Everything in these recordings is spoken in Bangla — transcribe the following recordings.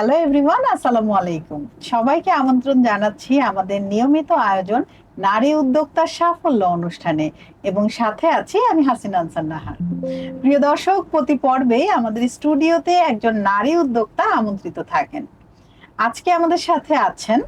হ্যালো এভরিওয়ান, আসসালামু আলাইকুম। সবাইকে আমন্ত্রণ জানাচ্ছি আমাদের নিয়মিত আয়োজন নারী উদ্যোক্তার সাফল্য অনুষ্ঠানে, এবং সাথে আছি আমি হাসিনা আনসার নাহার। প্রিয় দর্শক, প্রতি পর্বে আমাদের স্টুডিওতে একজন নারী উদ্যোক্তা আমন্ত্রিত থাকেন। আজকে আমাদের সাথে আছেন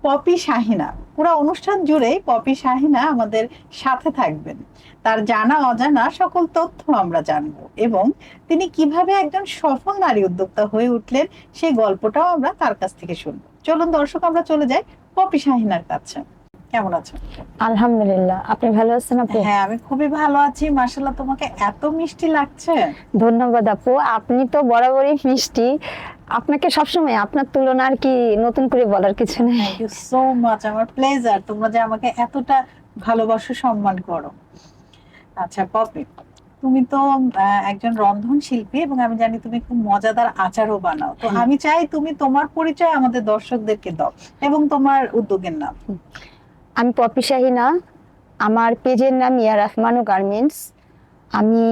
পপি শাহিনা। পুরো অনুষ্ঠান জুড়েই পপি শাহিনা আমাদের সাথে থাকবেন। তার জানা অজানা সকল তথ্য আমরা জানবো, এবং তিনি কিভাবে একজন সফল নারী উদ্যোক্তা হয়ে উঠলেন সেই গল্পটাও আমরা তার কাছ থেকে শুনবো। চলুন দর্শক, আমরা চলে যাই পপি শাহিনার কাছে। কেমন আছেন? আলহামদুলিল্লাহ, আপনি ভালো আছেন আপু? হ্যাঁ, আমি খুবই ভালো আছি। মাশাআল্লাহ, তোমাকে এত মিষ্টি লাগছে। ধন্যবাদ আপু, আপনি তো বরাবরই মিষ্টি। আপনাকে সবসময় আপনার তুলনা আর কি নতুন করে বলার কিছু নেই। থ্যাংক ইউ সো মাচ, আমার প্লেজার। তোমরা যে আমাকে এতটা ভালোবাসো, সম্মান করো। আচ্ছা পপি, তুমি তো একজন রন্ধন শিল্পী, এবং আমি জানি তুমি খুব মজাদার আচারও বানাও। তো আমি চাই তুমি তোমার পরিচয় আমাদের দর্শকদেরকে দাও এবং তোমার উদ্যোগের নাম। আমি পপি শাহিনা, আমার পেজের নাম ইয়া রহমানু গার্মেন্টস। আমি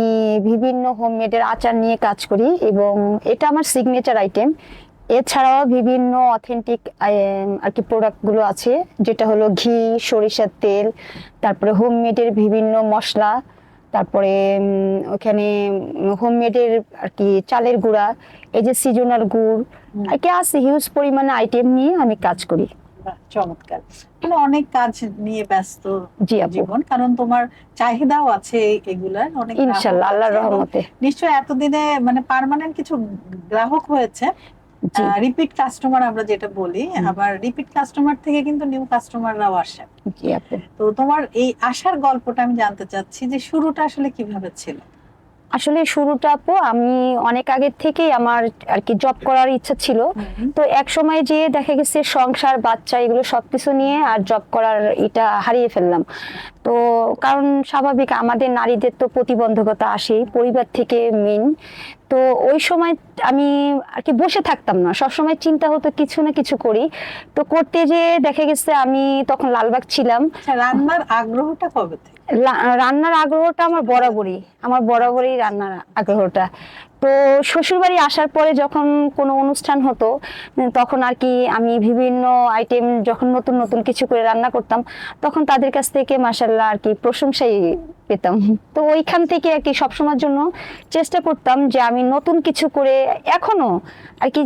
বিভিন্ন হোমমেডের আচার নিয়ে কাজ করি এবং এটা আমার সিগনেচার আইটেম। এছাড়াও বিভিন্ন অথেন্টিক আর কি প্রোডাক্টগুলো আছে, যেটা হলো ঘি, সরিষার তেল, তারপরে হোমমেডের বিভিন্ন মশলা, তারপরে ওখানে হোমমেডের আর কি চালের গুঁড়া, এই যে সিজনাল গুড় আর কি আছে, হিউজ পরিমাণে আইটেম নিয়ে আমি কাজ করি। বাহ, চমৎকার। মানে অনেক কাজ নিয়ে ব্যস্ত জি আপু, জীবন, কারণ তোমার চাহিদাও আছে এগুলার অনেক। ইনশাল্লাহ আল্লাহর রহমতে। নিশ্চয় এতদিনে মানে পার্মানেন্ট কিছু গ্রাহক হয়েছে, রিপিট কাস্টমার আমরা যেটা বলি। আবার রিপিট কাস্টমার থেকে কিন্তু নিউ কাস্টমাররাও আসে। জি আপু, তো তোমার এই আসার গল্পটা আমি জানতে চাচ্ছি, যে শুরুটা আসলে কিভাবে ছিল? আসলে শুরুটা আপু, আমি অনেক আগে থেকেই আমার আর কি জব করার ইচ্ছা ছিল। তো এক সময় যে দেখা গেছে সংসার, বাচ্চা, এগুলো সবকিছু নিয়ে আর জব করার এটা হারিয়ে ফেললাম। তো কারণ স্বাভাবিক, আমাদের নারীদের তো প্রতিবন্ধকতা আসেই পরিবার থেকে মেন। তো ওই সময় আমি আর কি বসে থাকতাম না, সবসময় চিন্তা হতো কিছু না কিছু করি। তো করতে যে দেখা গেছে আমি তখন লালবাগ ছিলাম। রান্নার আগ্রহটা কবে থেকে? রান্নার আগ্রহটা আমার বরাবরই রান্নার আগ্রহটা। তো শ্বশুরবাড়ি আসার পরে যখন কোনো অনুষ্ঠান হতো, তখন আর কি আমি বিভিন্ন আইটেম যখন নতুন নতুন কিছু করে রান্না করতাম, তখন তাদের কাছ থেকে মাশাআল্লাহ আর কি প্রশংসাই পেতাম। তো ওইখান থেকে আর কি সবসময়ের জন্য চেষ্টা করতাম যে আমি নতুন কিছু করে, এখনো আর কি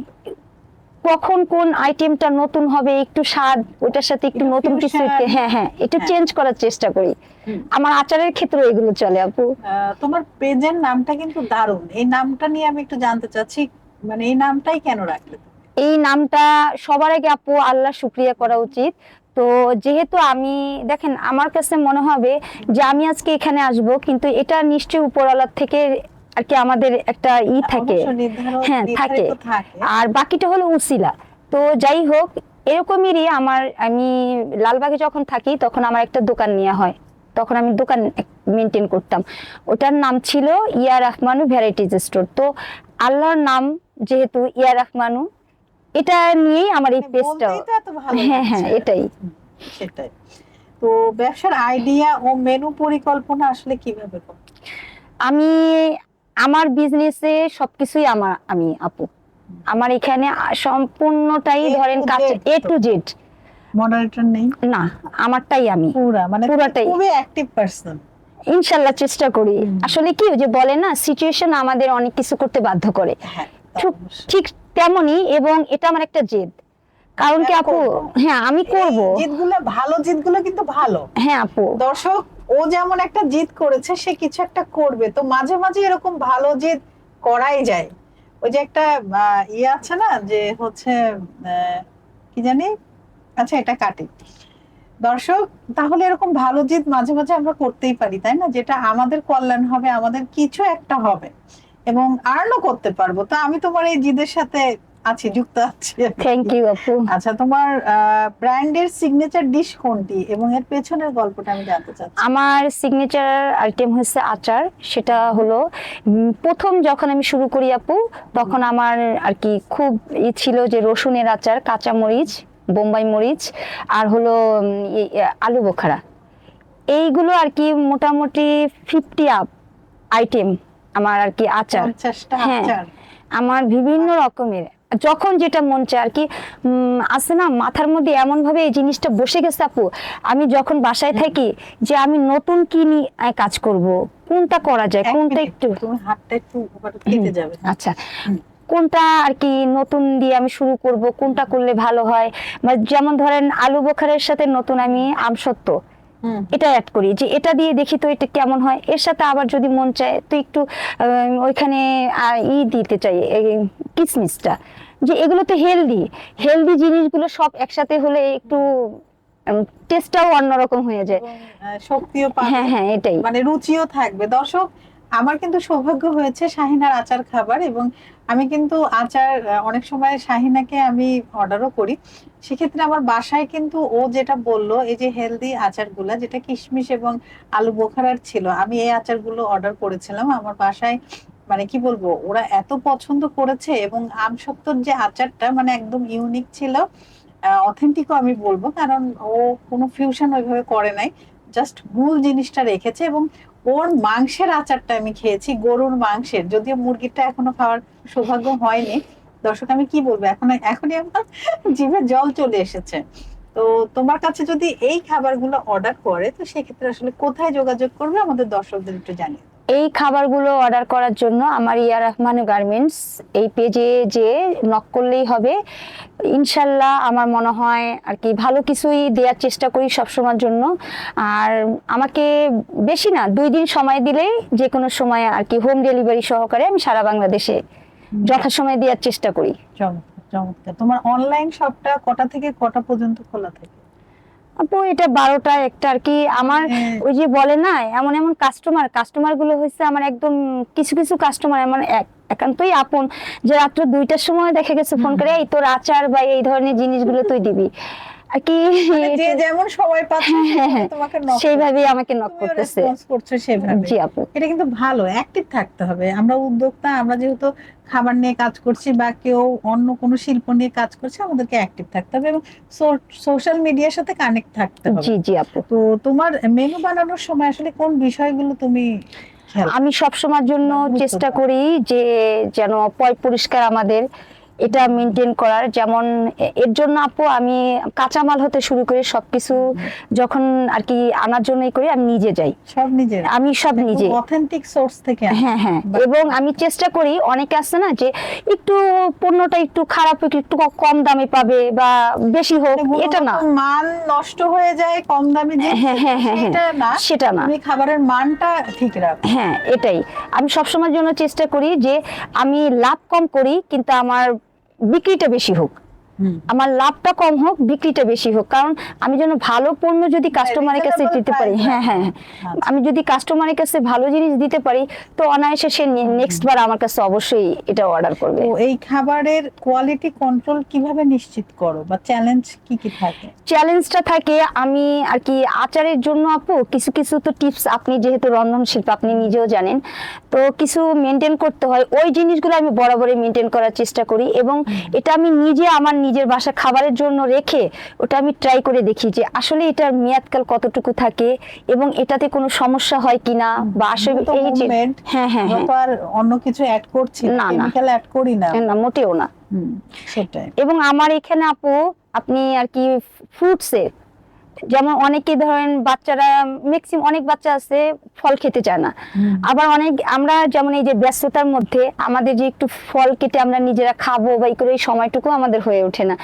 কখন কোন আইটেমটা নতুন হবে, একটু স্বাদ ওটার সাথে একটু নতুন কিছু, হ্যাঁ এটা চেঞ্জ করার চেষ্টা করি। আমার আচারের ক্ষেত্রে এগুলো চলে আপু। তোমার পেজের নামটা কিন্তু দারুণ। এই নামটা নিয়ে আমি একটু জানতে চাচ্ছি, মানে এই নামটাই কেন রাখলে? এই নামটা সবার আগে আপু আল্লাহ শুকরিয়া করা উচিত। তো যেহেতু আমি, দেখেন, আমার কাছে মনে হবে যে আমি আজকে এখানে আসব, কিন্তু এটা নিশ্চয়ই উপরওয়ালার থেকে আর কি আমাদের একটা থাকে, হ্যাঁ থাকে, আর বাকিটা হলো উসিলা। তো যাই হোক, এরকমই আমি লালবাগে যখন থাকি তখন আমার একটা দোকান নেওয়া হয়, তখন আমি দোকান মেনটেন করতাম। ওটার নাম ছিল ইয়া রহমানু ভ্যারাইটিজ স্টোর। তো আল্লাহর নাম যেহেতু ইয়া রহমানু, এটা নিয়েই আমার এই পেজটা। হ্যাঁ এটাই। সেটাই। তো ব্যবসার আইডিয়া ও মেনু পরিকল্পনা আসলে কিভাবে করো? আমি আমার বিজনেসে সবকিছুই আমি আপু, আমার এখানে সম্পূর্ণটাই ধরেন কাছে এ টু জেড। মডারেটর নেই না, আমারটাই আমি পুরাটাই খুবই অ্যাক্টিভ পারসন। ইনশাআল্লাহ চেষ্টা করি। আসলে কি যে বলে না, সিচুয়েশন আমাদের অনেক কিছু করতে বাধ্য করে, ঠিক তেমনই। এবং এটা আমার একটা জেদ, কারণ কি আপু, হ্যাঁ আমি করব। জিতগুলো কিন্তু ভালো। হ্যাঁ আপু, দর্শক, ও যেমন একটা জিত করেছে, সে কিছু একটা করবে। তো মাঝে মাঝে এরকম ভালো জিত করাই যায়। ওই যে একটা ইয়ে আছে না, যে হচ্ছে কি জানি, আচ্ছা এটা কাটি। দর্শক, তাহলে এরকম ভালো জিত মাঝে মাঝে আমরা করতেই পারি, তাই না? যেটা আমাদের কল্যাণ হবে, আমাদের কিছু একটা হবে এবং আর্নও করতে পারবো। তো আমি তোমার এই জিদের সাথে আছি, যুক্ত আছি। থ্যাংক ইউ আপু। আচ্ছা, তোমার ব্র্যান্ডের সিগনেচার ডিশ কোনটি এবং এর পেছনের গল্পটা আমি জানতে চাচ্ছি। আমার সিগনেচার আইটেম হচ্ছে আচার। সেটা হলো প্রথম যখন আমি শুরু করি আপু, তখন আমার আর কি খুব ছিল যে রসুনের আচার, কাঁচা মরিচ, বোম্বাই মরিচ, আর হলো আলু বোখারা, এইগুলো আর কি মোটামুটি 50 আপ আইটেম আমার আর কি আচার। হ্যাঁ, আমার বিভিন্ন রকমের যখন যেটা মন চায় আর কি, আছে না মাথার মধ্যে এমন ভাবে এই জিনিসটা বসে গেছে আপু, আমি যখন বাসায় থাকি যে আমি নতুন কি নিয়ে কাজ করব, কোনটা করা যায়, কোনটা একটু তুমি হাতটা একটু কেটে যাবে। আচ্ছা, কোনটা আর কি নতুন দিয়ে আমি শুরু করব, কোনটা করলে ভালো হয়। যেমন ধরেন আলু বোখারের সাথে নতুন আমি আমসত্ত্ব এটা অ্যাড করি, যে এটা দিয়ে দেখি তো এটা কেমন হয়। এর সাথে আবার যদি মন চায় তো একটু ওইখানে দিতে চাই কিসমিসটা, যে এগুলো তো হেলদি হেলদি জিনিসগুলো সব একসাথে হলে একটু টেস্টটাও অন্যরকম হয়ে যায়, শক্তিও পাবে। হ্যাঁ হ্যাঁ এটাই, মানে রুচিও থাকবে। দর্শক, আমার কিন্তু সৌভাগ্য হয়েছে শাহিনার আচার খাবার, এবং আমি কিন্তু আচার অনেক সময় শাহিনাকে আমি অর্ডারও করি। সেক্ষেত্রে আমার বাসায় কিন্তু ও যেটা বললো, এই যে হেলদি আচারগুলা, যেটা কিশমিশ এবং আলু বোখারার ছিল, আমি এই আচারগুলো অর্ডার করেছিলাম আমার বাসায়। মানে কি বলবো, ওরা এত পছন্দ করেছে, এবং আমসত্ত্বর যে আচারটা মানে একদম ইউনিক ছিল, অথেন্টিকও আমি বলবো, কারণ ও কোনো ফিউশন ওইভাবে করে নাই, জাস্ট মূল জিনিসটা রেখেছে। এবং ওর মাংসের আচারটা আমি খেয়েছি, গরুর মাংসের, যদিও মুরগিটা এখনো খাওয়ার সৌভাগ্য হয়নি। দর্শক, আমি কি বলবো, এখনই আমার জিভে জল চলে এসেছে। তো তোমার কাছে যদি এই খাবারগুলো অর্ডার করে, তো সেক্ষেত্রে আসলে কোথায় যোগাযোগ করবে আমাদের দর্শকদের একটু জানিয়ে দাও। এই খাবারগুলো অর্ডার করার জন্য আমার ইয়া রহমান গার্মেন্টস এই পেজে যে নক করলেই হবে। ইনশাল্লাহ আমার মনে হয় আর কি ভালো কিছুই দেওয়ার চেষ্টা করি সবসময়ের জন্য। আর আমাকে বেশি না 2 দিন সময় দিলেই যে কোনো সময় আর কি হোম ডেলিভারি সহকারে আমি সারা বাংলাদেশে যথাসময়ে দেওয়ার চেষ্টা করি। চমৎকার চমৎকার। তোমার অনলাইন শপটা কটা থেকে কটা পর্যন্ত খোলা থাকে? আপু এটা 12টা একটা আর কি। আমার ওই যে বলে না, এমন এমন কাস্টমার গুলো হয়েছে আমার একদম, কিছু কিছু কাস্টমার এমন একান্তই আপন, যে রাত্র 2টার সময় দেখা গেছে ফোন করে, এই তোর আচার বা এই ধরনের জিনিসগুলো তুই দিবি আর কি, যে যেমন সময় পাচ্ছে তোমাকে নক সেইভাবেই আমাকে নক করতেছে। রেসপন্স করছো সেভাবে। জি আপু, এটা কিন্তু ভালো, অ্যাক্টিভ থাকতে হবে। আমরা উদ্যোক্তা, আমরা যেহেতু খাবার নিয়ে কাজ করছি বা কেউ অন্য কোনো শিল্প নিয়ে কাজ করছে, আমাদেরকে অ্যাক্টিভ থাকতে হবে এবং সোশ্যাল মিডিয়ার সাথে কানেক্ট থাকতে হবে। জি জি আপু। তো তোমার মেনু বানানোর সময় আসলে কোন বিষয়গুলো তুমি খেয়াল? আমি সবসময়ের জন্য চেষ্টা করি যে যেন পরিষ্কার আমাদের এটা মেনটেন করার। যেমন এর জন্য আপু আমি কাঁচামাল হতে শুরু করে সবকিছু যখন আর কি আনার জন্যই করি, আমি নিজে যাই, সব নিজে, আমি সব নিজে অথেন্টিক সোর্স থেকে। হ্যাঁ হ্যাঁ, এবং আমি চেষ্টা করি, অনেকে আছে না যে একটু পণ্যটা একটু খারাপ একটু কম দামে পাবে বা বেশি হোক, এটা না, মান নষ্ট হয়ে যায় কম দামে, হ্যাঁ হ্যাঁ হ্যাঁ, সেটা না, তুমি খাবারের মানটা ঠিক রাখো। হ্যাঁ এটাই আমি সবসময়ের জন্য চেষ্টা করি, যে আমি লাভ কম করি কিন্তু আমার বিক্রিটা বেশি হোক, আমার লাভটা কম হোক বিক্রিটা বেশি হোক। কারণ আমি যেন ভালো পণ্য যদি কাস্টমারের কাছে দিতে পারি, হ্যাঁ হ্যাঁ, আমি যদি কাস্টমারের কাছে ভালো জিনিস দিতে পারি, তো অনায়াসে সে নেক্সট বার আমার কাছে অবশ্যই এটা অর্ডার করবে। তো এই খাবারের কোয়ালিটি কন্ট্রোল কিভাবে নিশ্চিত করো, বা চ্যালেঞ্জ কি কি থাকে? চ্যালেঞ্জটা থাকে আমি আর কি আচারের জন্য আপু কিছু কিছু তো টিপস, আপনি যেহেতু রন্ধন শিল্প আপনি নিজেও জানেন, তো কিছু মেনটেন করতে হয়, ওই জিনিসগুলো আমি বরাবরই মেনটেন করার চেষ্টা করি। এবং এটা আমি নিজে আমার নিজের বাসা খাবারের জন্য রেখে ওটা আমি ট্রাই করে দেখি যে আসলে এটার মেয়াদকাল কতটুকু থাকে এবং এটাতে কোনো সমস্যা হয় কিনা, বা আসলে এই যে হ্যাঁ হ্যাঁ হ্যাঁ, আর অন্য কিছু অ্যাড করছি না, কেমিক্যাল অ্যাড করি না, না মোটেও না, সেটাই। এবং আমার এখানে আপু আপনি আর কি ফ্রুটসের, যেমন অনেকে ধরেন বাচ্চারা ম্যাক্সিমাম অনেক বাচ্চা আছে ফল খেতে চায় না, আবার অনেক আমরা যেমন এই যে ব্যস্ততার মধ্যে আমাদের যে একটু ফল কেটে আমরা নিজেরা খাবো বা এই করে এই সময়টুকু আমাদের হয়ে ওঠে না।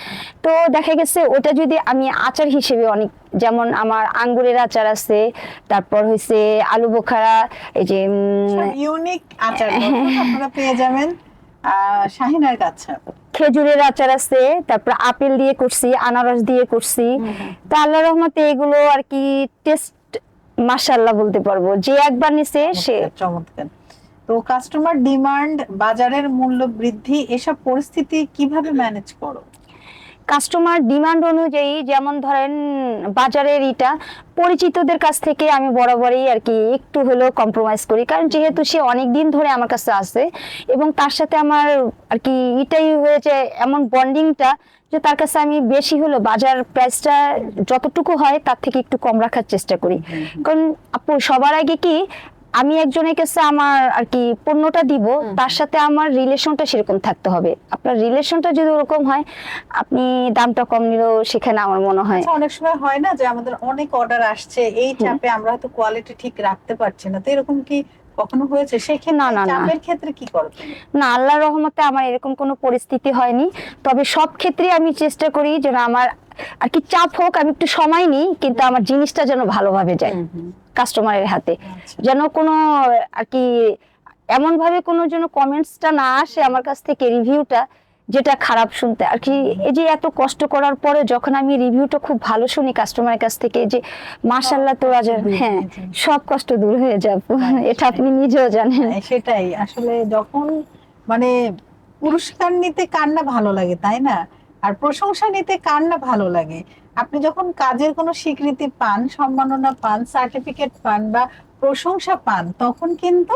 তো দেখা গেছে ওটা যদি আমি আচার হিসেবে অনেক, যেমন আমার আঙ্গুরের আচার আছে, তারপর হইছে আলু বোখারা, এই যে ইউনিক আচার আপনারা পেয়ে যাবেন শাহিনার কাছে। খেজুরের আচার আছে, তারপর আপেল দিয়ে করছি, আনারস দিয়ে করছি। তো আল্লাহর রহমতে এগুলো আর কি টেস্ট মাশাআল্লাহ বলতে পারবো, যে একবার নিছে সে। চমৎকার। তো কাস্টমার ডিমান্ড, বাজারের মূল্য বৃদ্ধি, এসব পরিস্থিতি কিভাবে ম্যানেজ করো? কাস্টমার ডিমান্ড অনুযায়ী, যেমন ধরেন বাজারের এটা পরিচিতদের কাছ থেকে আমি বরাবরই আর কি একটু হলেও কম্প্রোমাইজ করি, কারণ যেহেতু সে অনেক দিন ধরে আমার কাছে আছে এবং তার সাথে আমার আর কি এটাই হয়েছে এমন বন্ডিংটা, যে তার কাছে আমি বেশি হলো বাজার প্রাইসটা যতটুকু হয় তার থেকে একটু কম রাখার চেষ্টা করি। কারণ আপু সবার আগে কি আমি একজনের কাছে আমার আর কি পণ্যটা দিব, তার সাথে আমার রিলেশনটা সেরকম থাকতে হবে। আপনার রিলেশনটা যদি ওরকম হয়, আপনি দামটা কম নিলেও সেখানে আমার মনে হয়। আচ্ছা, অনেক সময় হয় না যে আমাদের অনেক অর্ডার আসছে, এই চাপে আমরা হয়তো কোয়ালিটি ঠিক রাখতে পারছি না, তো এরকম কি কখনো হয়েছে? সেই না, ক্ষেত্রে না, না। চাপের ক্ষেত্রে কি করো তুমি? না, আল্লাহর রহমতে আমার এরকম কোনো পরিস্থিতি হয়নি। তবে সব ক্ষেত্রে আমি চেষ্টা করি যেন আমার আর কি চাপ হোক, আমি একটু সময় নিই, কিন্তু আমার জিনিসটা যেন ভালোভাবে যায় কাস্টমারের হাতে। আচ্ছা। যেন কোনো আর কি এমন ভাবে কোনো যেন কমেন্টসটা না আসে আমার কাছ থেকে, রিভিউটা যেটা খারাপ শুনতে আর কি। এই যে এত কষ্ট করার পরে যখন আমি রিভিউটা খুব ভালো শুনি কাস্টমারের কাছ থেকে, যে মাশাআল্লাহ তোরা হ্যাঁ, সব কষ্ট দূর হয়ে যাবে, এটা আপনি নিজেও জানেন। হ্যাঁ, সেটাই আসলে যখন মানে পুরস্কার নিতে কার না ভালো লাগে, তাই না? আর প্রশংসা নিতে কার না ভালো লাগে? আপনি যখন কাজের কোনো স্বীকৃতি পান, সম্মাননা পান, সার্টিফিকেট পান বা প্রশংসা পান, তখন কিন্তু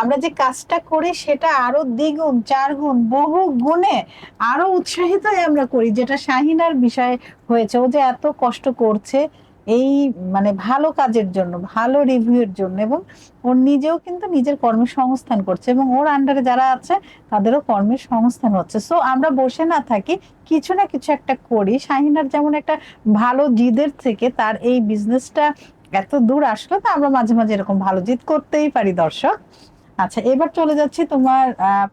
আমরা যে কাজটা করি সেটা আরো দ্বিগুণ, চারগুণ, বহু গুণে আরো উৎসাহিত হয়ে আমরা করি। যেটা শাহিনার বিষয় হয়েছে, ও যে এত কষ্ট করছে এই মানে ভালো কাজের জন্য, ভালো রিভিউয়ের জন্য, এবং ওর নিজেও কিন্তু নিজের কর্মসংস্থান করছে এবং ওর আন্ডারে যারা আছে তাদেরও কর্মের সংস্থান হচ্ছে। সো আমরা বসে না থাকি, কিছু না কিছু একটা করি। শাহিনার যেমন একটা ভালো জিদের থেকে তার এই বিজনেসটা এত দূর আসলো, তো আমরা মাঝে মাঝে এরকম ভালো জিদ করতেই পারি দর্শক। আচ্ছা, এবার চলে যাচ্ছি তোমার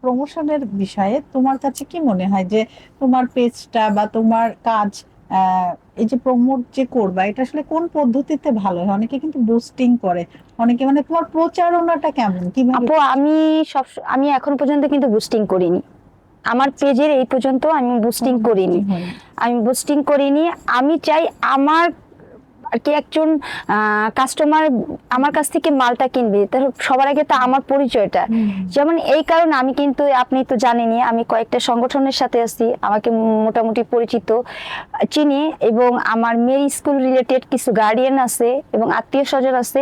প্রমোশনের বিষয়ে। তোমার কাছে কি মনে হয় যে তোমার পেজটা বা তোমার কাজ, এই যে প্রমোট যে করবা, এটা আসলে কোন পদ্ধতিতে ভালো হয়? অনেকে কিন্তু বুস্টিং করে, অনেকে মানে তোমার প্রচারণাটা কেমন, কিভাবে? আপু আমি এখন পর্যন্ত কিন্তু বুস্টিং করিনি আমার পেজের, এই পর্যন্ত আমি বুস্টিং করিনি। আমি চাই আমার আর কি একজন কাস্টমার আমার কাছ থেকে মালটা কিনবে, তার সবার আগে তো আমার পরিচয়টা। যেমন এই কারণে আমি কিন্তু, আপনি তো জানেনই, আমি কয়েকটা সংগঠনের সাথে আছি, আমাকে মোটামুটি পরিচিত চিনি, এবং আমার মেয়ের স্কুল রিলেটেড কিছু গার্ডিয়ান আছে এবং আত্মীয় স্বজন আছে।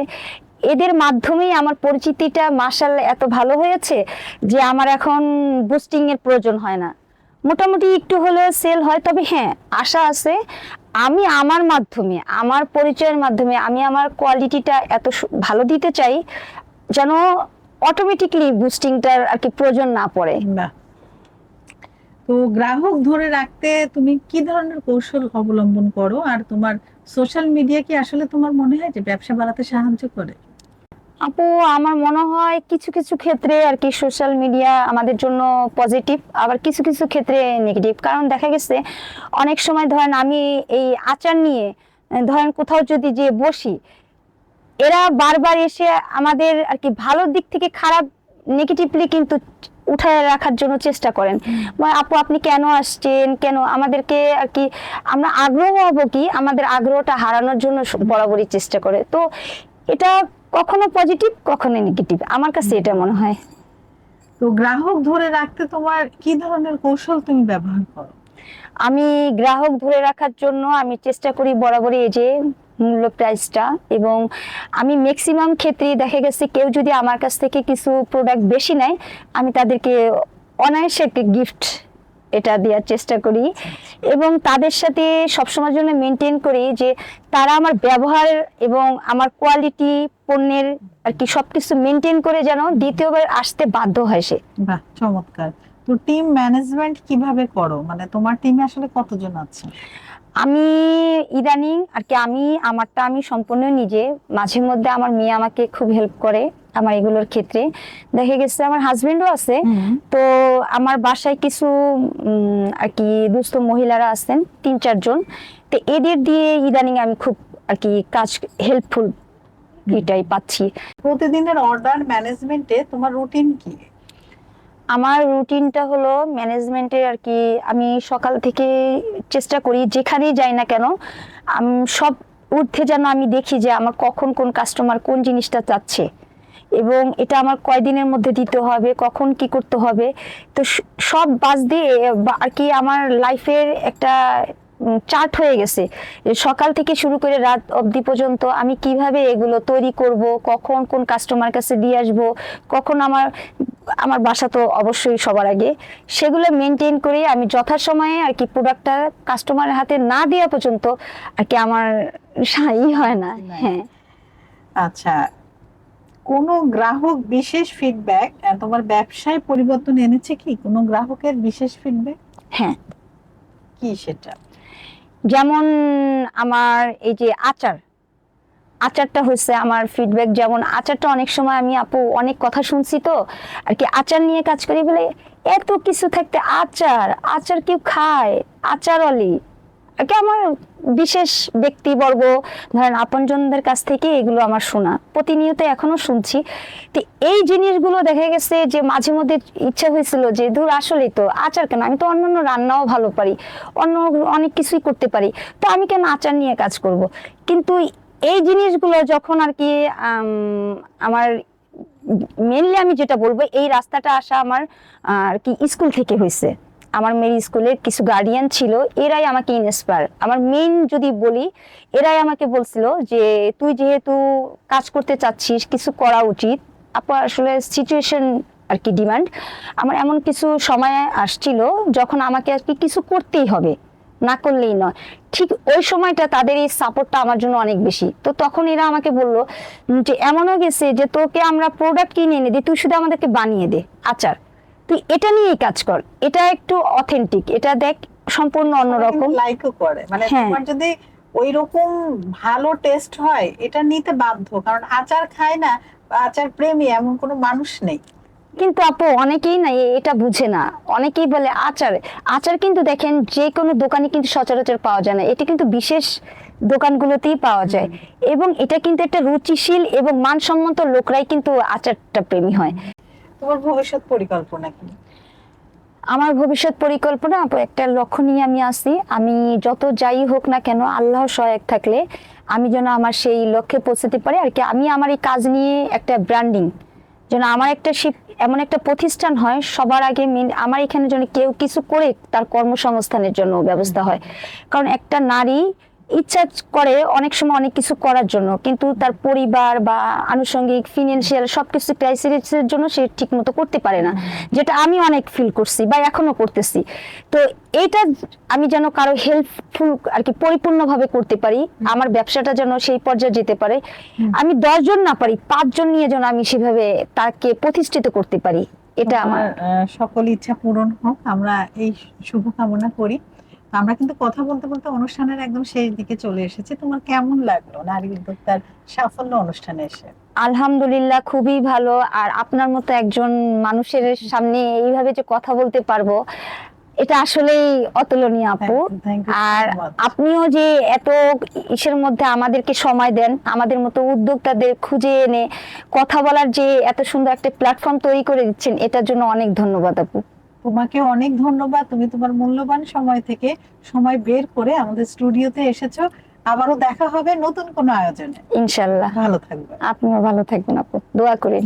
এদের মাধ্যমেই আমার পরিচিতিটা মাশাআল্লাহ এত ভালো হয়েছে যে আমার এখন বুস্টিং এর প্রয়োজন হয় না। মোটামুটি একটু হলেও সেল হয়। তবে হ্যাঁ, আশা আছে আমি আমার মাধ্যমে, আমার পরিচয়ের মাধ্যমে আমি আমার কোয়ালিটিটা এত ভালো দিতে চাই যেন অটোমেটিকলি বুস্টিংটার আর কি প্রয়োজন না পড়ে। না, তো গ্রাহক ধরে রাখতে তুমি কি ধরনের কৌশল অবলম্বন করো? আর তোমার সোশ্যাল মিডিয়া কি আসলে তোমার মনে হয় যে ব্যবসা বাড়াতে সাহায্য করে? আপু, আমার মনে হয় কিছু কিছু ক্ষেত্রে আর কি সোশ্যাল মিডিয়া আমাদের জন্য পজিটিভ, আবার কিছু কিছু ক্ষেত্রে নেগেটিভ। কারণ দেখা গেছে অনেক সময় ধরেন আমি এই আচার নিয়ে ধরেন কোথাও যদি যে বসি, এরা বারবার এসে আমাদের আর কি ভালোর দিক থেকে খারাপ নেগেটিভলি কিন্তু উঠায় রাখার জন্য চেষ্টা করেন। আপু আপনি কেন আসছেন, কেন আমাদেরকে আর কি, আমরা আগ্রহ হবো কি, আমাদের আগ্রহটা হারানোর জন্য বরাবরই চেষ্টা করে। তো এটা কখনো পজিটিভ কখনো নেগেটিভ, আমার কাছে এটা মনে হয়। তো গ্রাহক ধরে রাখতে তোমার কি ধরনের কৌশল তুমি ব্যবহার করো? আমি গ্রাহক ধরে রাখার জন্য আমি চেষ্টা করি বরাবরই এই যে মূল্য প্রাইসটা, এবং আমি ম্যাক্সিমাম ক্ষেত্রেই দেখা গেছে কেউ যদি আমার কাছ থেকে কিছু প্রোডাক্ট বেশি নেয়, আমি তাদেরকে অনায়াসে একটা গিফট এটা দেওয়ার চেষ্টা করি, এবং তাদের সাথে সবসময় জন্য মেনটেন করি যে তারা আমার ব্যবহার এবং আমার কোয়ালিটি পণ্যের আর কি সবকিছু মেনটেন করে যেন দ্বিতীয়বার আসতে বাধ্য হয় সে। বাহ, চমৎকার। তো টিম ম্যানেজমেন্ট কিভাবে করো? মানে তোমার টিমে আসলে কতজন আছে? আমি ইদানিং আর কি আমারটা আমি সম্পূর্ণ নিজে, মাঝে মধ্যে আমার মেয়ে আমাকে খুব হেল্প করে আমার এগুলোর ক্ষেত্রে। দেখা গেছে আমার হাজবেন্ডও আছে, তো আমার বাসায় কিছু আর কি দুস্থ মহিলারা আছেন ৩-৪ জন, তো এদের দিয়ে ইদানিং আমি খুব আর কি কাজ হেল্পফুল এটাই পাচ্ছি। প্রতিদিনের অর্ডার ম্যানেজমেন্টে তোমার রুটিন কি? আমার রুটিনটা হলো ম্যানেজমেন্টের আর কি, আমি সকাল থেকে চেষ্টা করি যেখানেই যাই না কেন সব ঊর্ধ্বে যেন আমি দেখি যে আমার কখন কোন কাস্টমার কোন জিনিসটা চাচ্ছে, এবং এটা আমার কয়দিনের মধ্যে দিতে হবে, কখন কি করতে হবে। তো সব বাজ দিয়ে আর কি আমার লাইফের একটা চার্ট হয়ে গেছে, সকাল থেকে শুরু করে রাত অবধি পর্যন্ত আমি কিভাবে এগুলো তৈরি করব, কখন কোন কাস্টমার কাছে দিয়ে আসবো, কখন আমার বাসা তো অবশ্যই সবার আগে, সেগুলো মেনটেন করে আমি যথাসময়ে আর কি প্রোডাক্টটা কাস্টমারের হাতে না দেওয়া পর্যন্ত আর কি আমার সাই হয় না। হ্যাঁ, আচ্ছা, কোনো গ্রাহক বিশেষ ফিডব্যাক তোমার ব্যবসায় পরিবর্তন এনেছে কি? কোনো গ্রাহকের বিশেষ ফিডব্যাক হ্যাঁ, কি সেটা? যেমন আমার এই যে আচারটা হয়েছে আমার ফিডব্যাক। যেমন আচারটা অনেক সময় আমি আপু অনেক কথা শুনছি তো আর কি, আচার নিয়ে কাজ করি বলে এত কিছু থাকতে আচার কেউ খায়? আচার অলি আর কি আমার বিশেষ ব্যক্তিবর্গ, ধরেন আপনজনদের কাছ থেকে এগুলো আমার শোনা প্রতিনিয়ত এখনো শুনছি। তো এই জিনিসগুলো দেখা গেছে যে মাঝে মধ্যে ইচ্ছা হয়েছিল যে দূর আসলেই তো আচার কেন, আমি তো অন্যান্য রান্নাও ভালো পারি, অন্য অনেক কিছুই করতে পারি, তো আমি কেন আচার নিয়ে কাজ করব? কিন্তু এই জিনিসগুলো যখন আর কি আমার মেনলি আমি যেটা বলবো, এই রাস্তাটা আসা আমার আর কি স্কুল থেকে হয়েছে। আমার মেয়ের স্কুলের কিছু গার্ডিয়ান ছিল, এরাই আমাকে ইন্সপায়ার, আমার মেইন যদি বলি এরাই আমাকে বলছিল যে তুই যেহেতু কাজ করতে চাচ্ছিস কিছু করা উচিত। আপু আসলে সিচুয়েশন আর কি ডিমান্ড, আমার এমন কিছু সময় আসছিল যখন আমাকে আর কি কিছু করতেই হবে, না করলেই নয়। ঠিক ওই সময়টা তাদের এই সাপোর্টটা আমার জন্য অনেক বেশি। তো তখন এরা আমাকে বললো যে এমনও গেছে যে তোকে আমরা প্রোডাক্ট কিনে এনে দিই, তুই শুধু আমাদেরকে বানিয়ে দে আচার, তুই এটা নিয়েই কাজ কর, এটা একটু অথেন্টিক, এটা দেখ সম্পূর্ণ অন্যরকম। লাইকও করে, মানে হ্যাঁ। তোমার যদি ওই রকম ভালো টেস্ট হয় এটা নিতে বাধ্য, কারণ আচার খায় না বা আচার প্রেমী এমন কোনো মানুষ নেই। কিন্তু আপু অনেকেই না এটা বুঝে না, অনেকেই বলে আচার কিন্তু দেখেন যে কোনো দোকানে কিন্তু সচরাচর পাওয়া যায় না, এটা কিন্তু বিশেষ দোকানগুলোতেই পাওয়া যায়। এবং এটা কিন্তু একটা রুচিশীল এবং মানসম্মত লোকরাই কিন্তু আচারটা প্রেমী হয়। তোমার ভবিষ্যৎ পরিকল্পনা কি? আমার ভবিষ্যৎ পরিকল্পনা আপু একটা লক্ষ্য নিয়ে আমি আসি, আমি যত যাই হোক না কেন আল্লাহর সহায়ক থাকলে আমি যেন আমার সেই লক্ষ্যে পৌঁছাতে পারি আর কি। আমি আমার এই কাজ নিয়ে একটা ব্র্যান্ডিং, যেন আমার একটা এমন একটা প্রতিষ্ঠান হয় সবার আগে আমার এখানে যেন কেউ কিছু করে তার কর্মসংস্থানের জন্য ব্যবস্থা হয়। কারণ একটা নারী ইচ্ছা করে অনেক সময় অনেক কিছু করার জন্য, কিন্তু তার পরিবার বা আনুষঙ্গিক ফিনান্সিয়াল সবকিছু ক্রাইসিসের জন্য সে ঠিক মতো করতে পারে না, যেটা আমি অনেক ফিল করছি বা এখনো করতেছি। তো এইটা আমি যেন কারো হেল্পফুল আর কি পরিপূর্ণভাবে করতে পারি, আমার ব্যবসাটা যেন সেই পর্যায়ে যেতে পারে, আমি 10 জন না পারি 5 জন নিয়ে যেন আমি সেভাবে তাকে প্রতিষ্ঠিত করতে পারি, এটা আমার সকল ইচ্ছা পূরণ হোক, আমরা এই শুভ কামনা করি। আমরা কিন্তু কথা বলতে বলতে অনুষ্ঠানের একদম শেষ দিকে চলে এসেছি। তোমার কেমন লাগলো নারী উদ্যোক্তার সাফল্য অনুষ্ঠানে এসে? আলহামদুলিল্লাহ খুবই ভালো। আর আপনার মতো একজন মানুষের সামনে এইভাবে যে কথা বলতে পারবো এটা আসলেই অতুলনীয় আপু। Thank you so R much. আপনিও যে এত ইসের মধ্যে আমাদেরকে সময় দেন, আমাদের মতো উদ্যোক্তাদের খুঁজে এনে কথা বলার যে এত সুন্দর একটা প্ল্যাটফর্ম তৈরি করে দিচ্ছেন, এটার জন্য অনেক ধন্যবাদ আপু। তোমাকে অনেক ধন্যবাদ, তুমি তোমার মূল্যবান সময় থেকে সময় বের করে আমাদের স্টুডিওতে এসেছো। আবারও দেখা হবে নতুন কোনো আয়োজনে। ইনশাল্লাহ। ভালো থাকবে। আপনিও ভালো থাকবেন আপু, দোয়া করেন।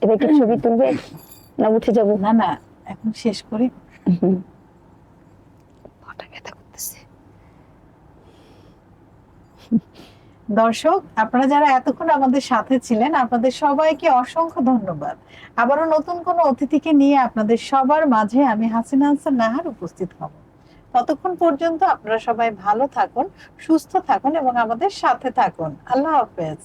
এবার কি ছবি তুলবে না উঠে যাবো? না না, এখন শেষ করি। দর্শক, আপনারা যারা এতক্ষণ আমাদের সাথে ছিলেন আপনাদের সবাইকে অসংখ্য ধন্যবাদ। আবারও নতুন কোনো অতিথিকে নিয়ে আপনাদের সবার মাঝে আমি হাসিনা আনসার নাহার উপস্থিত হব। ততক্ষণ পর্যন্ত আপনারা সবাই ভালো থাকুন, সুস্থ থাকুন এবং আমাদের সাথে থাকুন। আল্লাহ হাফেজ।